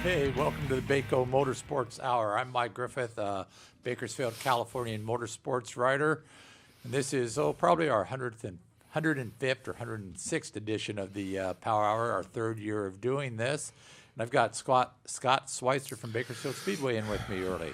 Hey, welcome to the Bako Motorsports Hour. I'm Mike Griffith, Bakersfield, Californian motorsports writer. And this is, probably our 105th or 106th edition of the Power Hour, our third year of doing this. And I've got Scott Schweitzer from Bakersfield Speedway in with me early.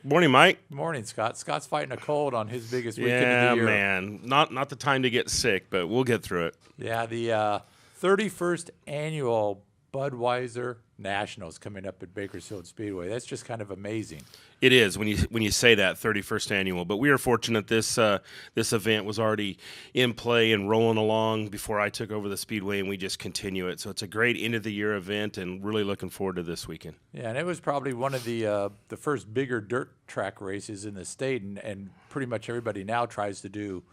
Morning, Mike. Good morning, Scott. Scott's fighting a cold on his biggest weekend of the year. Yeah, man. Not the time to get sick, but we'll get through it. Yeah, the 31st annual Budweiser Nationals coming up at Bakersfield Speedway. That's just kind of amazing. It is when you say that 31st annual. But we are fortunate this event was already in play and rolling along before I took over the Speedway, and we just continue it. So it's a great end of the year event, and really looking forward to this weekend. Yeah, and it was probably one of the first bigger dirt track races in the state, and pretty much everybody now tries to do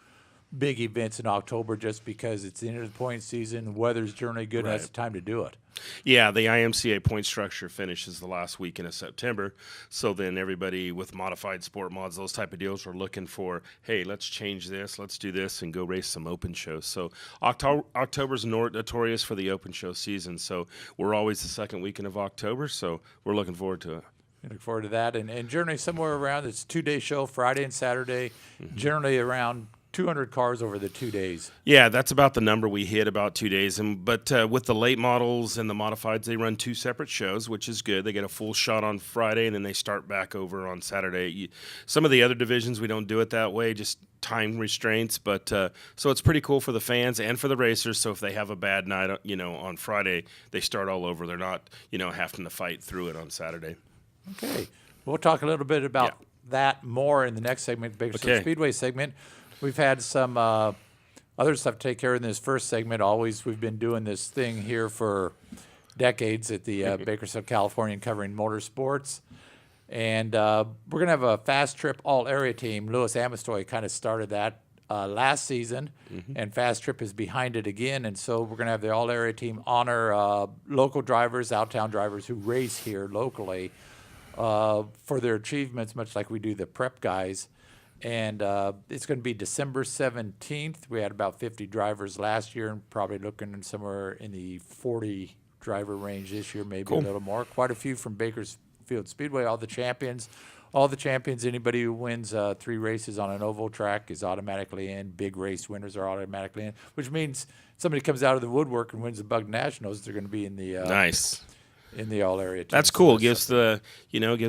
big events in October just because it's the end of the point season, weather's generally good, and that's the time to do it. Yeah, the IMCA point structure finishes the last weekend of September, so then everybody with modified sport mods, those type of deals, are looking for, hey, let's change this, let's do this, and go race some open shows. So October's notorious for the open show season, so we're always the second weekend of October, so we're looking forward to it. I look forward to that, and generally somewhere around, it's a two-day show, Friday and Saturday, generally around 200 cars over the 2 days. Yeah, that's about the number we hit, about 2 days. But with the late models and the modifieds, they run two separate shows, which is good. They get a full shot on Friday, and then they start back over on Saturday. Some of the other divisions, we don't do it that way, just time restraints. But so it's pretty cool for the fans and for the racers. So if they have a bad night, on Friday, they start all over. They're not, having to fight through it on Saturday. Okay. We'll talk a little bit about that more in the next segment, Bakersfield Speedway segment. We've had some other stuff to take care of in this first segment. We've been doing this thing here for decades at the Bakersfield, California, covering motorsports. And we're going to have a fast trip all-area team. Louis Amestoy kind of started that last season, and Fast Trip is behind it again. And so we're going to have the all-area team honor local drivers, out-town drivers who race here locally for their achievements, much like we do the prep guys. And it's going to be December 17th. We had about 50 drivers last year, and probably looking somewhere in the 40 driver range this year, maybe a little more. Quite a few from Bakersfield Speedway, all the champions. Anybody who wins 3 races on an oval track is automatically in. Big race winners are automatically in, which means somebody comes out of the woodwork and wins the Bug Nationals, they're going to be in the nice. In the all area team. That's cool. Gives a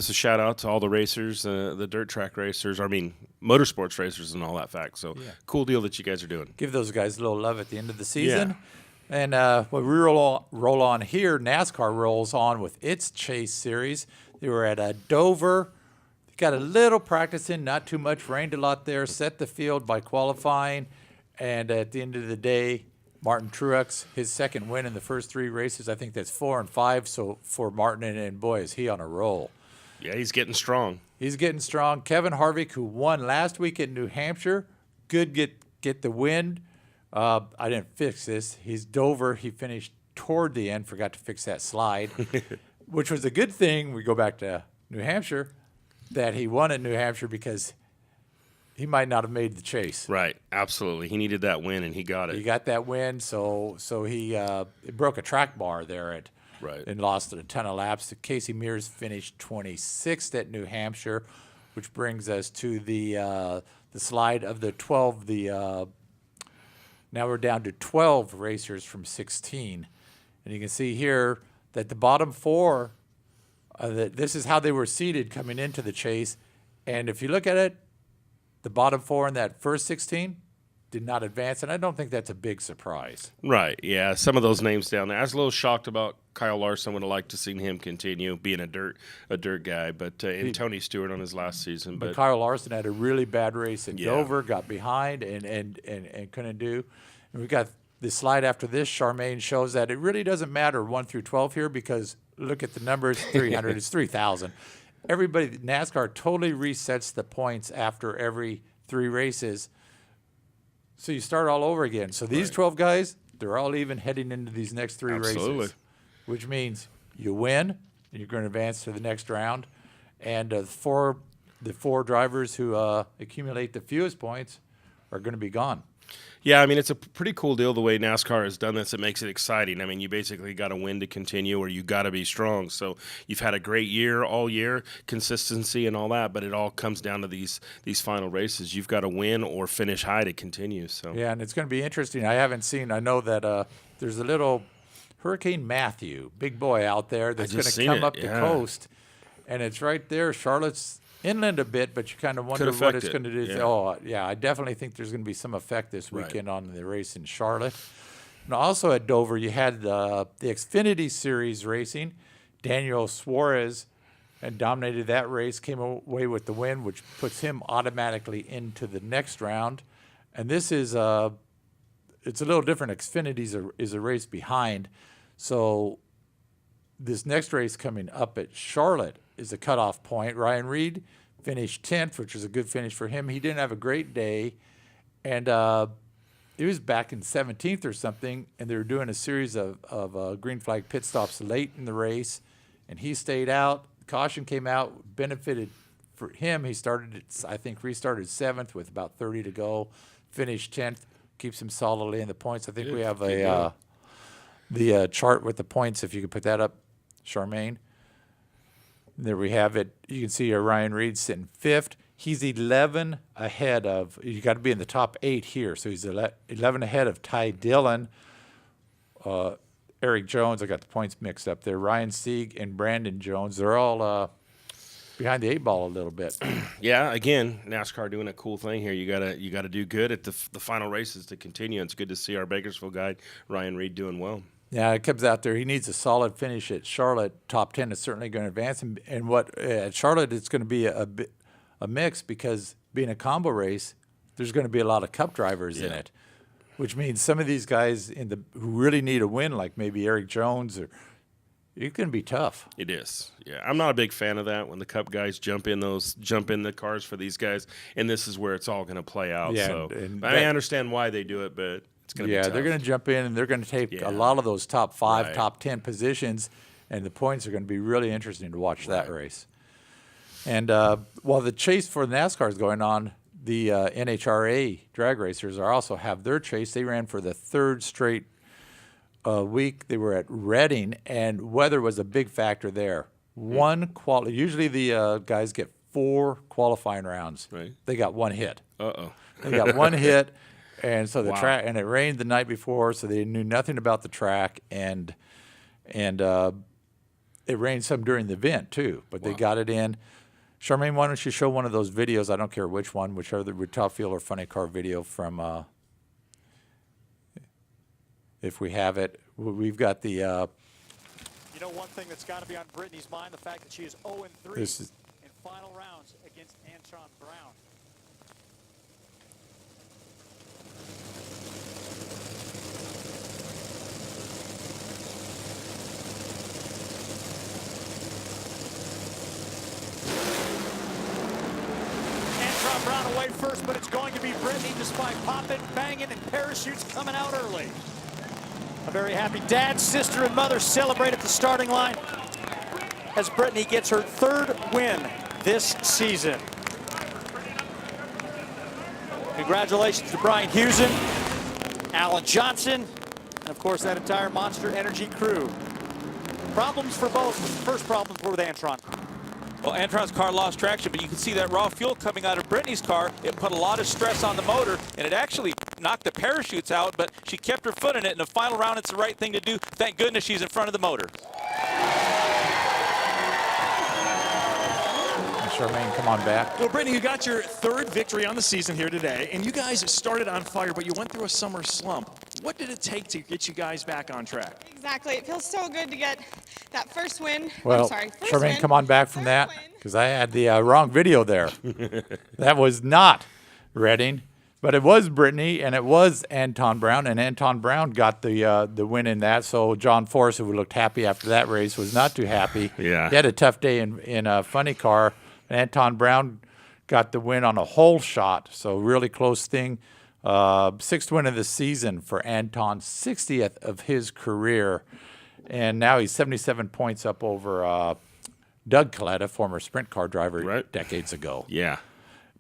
shout out to all the racers, the dirt track racers, motorsports racers and all that fact. So cool deal that you guys are doing. Give those guys a little love at the end of the season. Yeah. And when we roll on here, NASCAR rolls on with its Chase Series. They were at Dover. They got a little practice in, not too much, rained a lot there, set the field by qualifying. And at the end of the day, Martin Truex, his second win in the first 3 races. I think that's 4 and 5. So for Martin, and boy, is he on a roll. Yeah, he's getting strong. Kevin Harvick, who won last week in New Hampshire, good get the win. I didn't fix this. He's Dover. He finished toward the end. Forgot to fix that slide, which was a good thing. We go back to New Hampshire, that he won at New Hampshire because he might not have made the chase. Right, absolutely. He needed that win, and he got it. He got that win, so he broke a track bar there and lost a ton of laps. Casey Mears finished 26th at New Hampshire, which brings us to the slide of the 12. Now we're down to 12 racers from 16, and you can see here that the bottom 4. This is how they were seeded coming into the chase, and if you look at it, the bottom 4 in that first 16 did not advance, and I don't think that's a big surprise. Right, yeah. Some of those names down there. I was a little shocked about Kyle Larson. Would have liked to seen him continue being a dirt guy, but and Tony Stewart on his last season. But Kyle Larson had a really bad race at Dover, got behind, and couldn't do. And we got the slide after this. Charmaine shows that it really doesn't matter 1 through 12 here, because look at the numbers. 300 is 3,000. NASCAR totally resets the points after every 3 races. So you start all over again. So these 12 guys, they're all even heading into these next 3 races. Which means you win, and you're going to advance to the next round. And the four drivers who accumulate the fewest points are going to be gone. Yeah, I mean, it's a pretty cool deal the way NASCAR has done this. It makes it exciting. I mean, you basically got to win to continue, or you got to be strong. So you've had a great year all year, consistency and all that, but it all comes down to these final races. You've got to win or finish high to continue. So yeah, and it's going to be interesting. I know that there's a little Hurricane Matthew, big boy out there that's going to come up the coast, and it's right there. Charlotte's inland a bit, but you kind of wonder what it's going to do. Yeah. Oh, yeah, I definitely think there's going to be some effect this weekend on the race in Charlotte. And also at Dover, you had the Xfinity Series racing. Daniel Suarez and dominated that race, came away with the win, which puts him automatically into the next round. And this is it's a little different. Xfinity is a race behind. So this next race coming up at Charlotte is a cutoff point. Ryan Reed finished 10th, which was a good finish for him. He didn't have a great day, and he was back in 17th or something, and they were doing a series of green flag pit stops late in the race, and he stayed out. Caution came out, benefited for him. He restarted 7th with about 30 to go, finished 10th, keeps him solidly in the points. I think we have the chart with the points, if you could put that up, Charmaine. There we have it. You can see Ryan Reed sitting 5th. He's 11 ahead of, you got to be in the top 8 here. So he's 11 ahead of Ty Dillon, Eric Jones. I got the points mixed up there. Ryan Sieg and Brandon Jones. They're all behind the 8 ball a little bit. Yeah, again, NASCAR doing a cool thing here. You gotta do good at the final races to continue. It's good to see our Bakersfield guy Ryan Reed doing well. Yeah, it comes out there. He needs a solid finish at Charlotte. Top 10 is certainly going to advance. And what at Charlotte, it's going to be a mix because being a combo race, there's going to be a lot of Cup drivers in it, which means some of these guys who really need a win, like maybe Eric Jones, it's going to be tough. It is. Yeah, I'm not a big fan of that when the Cup guys jump in the cars for these guys, and this is where it's all going to play out. Yeah, so and I understand why they do it, but it's going to be tough. They're going to jump in and they're going to take a lot of those top 5, top 10 positions, and the points are going to be really interesting to watch that race. And while the chase for NASCAR is going on, the NHRA drag racers also have their chase. They ran for the 3rd straight week. They were at Reading, and weather was a big factor there. Usually the guys get 4 qualifying rounds. Right. They got 1 hit. They got 1 hit. And so the track, and it rained the night before, so they knew nothing about the track, and it rained some during the event too, but they got it in. Charmaine, why don't you show one of those videos? I don't care which one, whichever the Top Fuel or Funny Car video from, if we have it. We've got the. You know, one thing that's got to be on Brittany's mind, the fact that she is 0-3 in final rounds against Antron Brown. Brown away first, but it's going to be Brittany despite popping, banging, and parachutes coming out early. A very happy dad, sister, and mother celebrate at the starting line as Brittany gets her 3rd win this season. Congratulations to Brian Hewson, Alan Johnson, and of course that entire Monster Energy crew. Problems for both. First problem were with Antron. Well, Antron's car lost traction, but you can see that raw fuel coming out of Brittany's car. It put a lot of stress on the motor, and it actually knocked the parachutes out, but she kept her foot in it. In the final round, it's the right thing to do. Thank goodness she's in front of the motor. Charmaine, come on back. Well, Brittany, you got your 3rd victory on the season here today, and you guys started on fire, but you went through a summer slump. What did it take to get you guys back on track? Exactly. It feels so good to get that first win. Well, Charmaine, come on back from that, because I had the wrong video there. That was not Reading, but it was Brittany, and it was Antron Brown, and Antron Brown got the win in that. So John Force, who looked happy after that race, was not too happy. Yeah. He had a tough day in a funny car. Antron Brown got the win on a hole shot, so really close thing. 6th win of the season for Anton, 60th of his career, and now he's 77 points up over Doug Coletta, former sprint car driver decades ago. Yeah.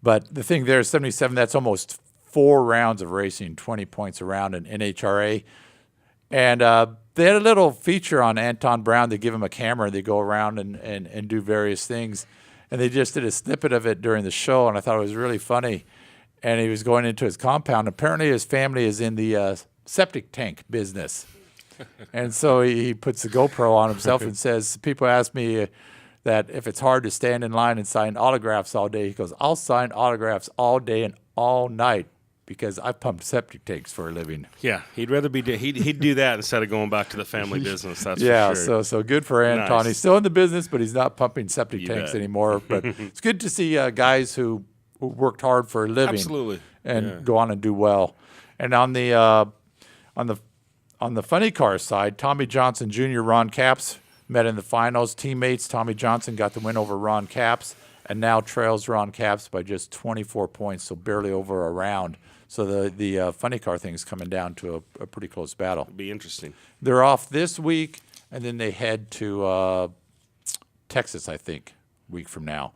But the thing there is 77, that's almost 4 rounds of racing, 20 points a round in NHRA. And they had a little feature on Anton Brown. They give him a camera. They go around and do various things. And they just did a snippet of it during the show, and I thought it was really funny. And he was going into his compound. Apparently his family is in the septic tank business. And so he puts the GoPro on himself and says, people ask me that if it's hard to stand in line and sign autographs all day. He goes, I'll sign autographs all day and all night because I pump septic tanks for a living. Yeah, he'd rather be he'd do that instead of going back to the family business. That's for sure. So good for Anton. Nice. He's still in the business, but he's not pumping septic tanks bet. anymore. But it's good to see guys who worked hard for a living, Absolutely, and go on and do well. And on the funny car side, Tommy Johnson Jr., Ron Capps met in the finals. Teammates, Tommy Johnson got the win over Ron Capps, and now trails Ron Capps by just 24 points, so barely over a round. So the funny car thing is coming down to a pretty close battle. Be interesting. They're off this week, and then they head to Texas, I think, a week from now.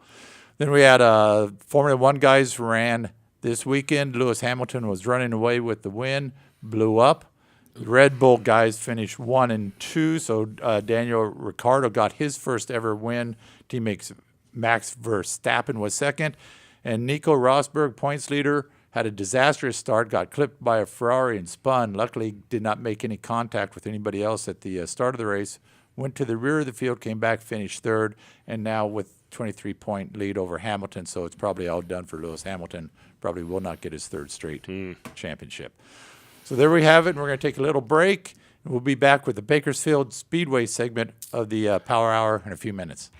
Then we had Formula One guys ran this weekend. Lewis Hamilton was running away with the win, blew up. The Red Bull guys finished 1 and 2, so Daniel Ricciardo got his first ever win. Teammate Max Verstappen was second, and Nico Rosberg, points leader, had a disastrous start, got clipped by a Ferrari and spun. Luckily, did not make any contact with anybody else at the start of the race. Went to the rear of the field, came back, finished third, and now with 23-point lead over Hamilton, so it's probably all done for Lewis Hamilton. Probably will not get his third straight championship. So there we have it, and we're going to take a little break. And we'll be back with the Bakersfield Speedway segment of the Power Hour in a few minutes.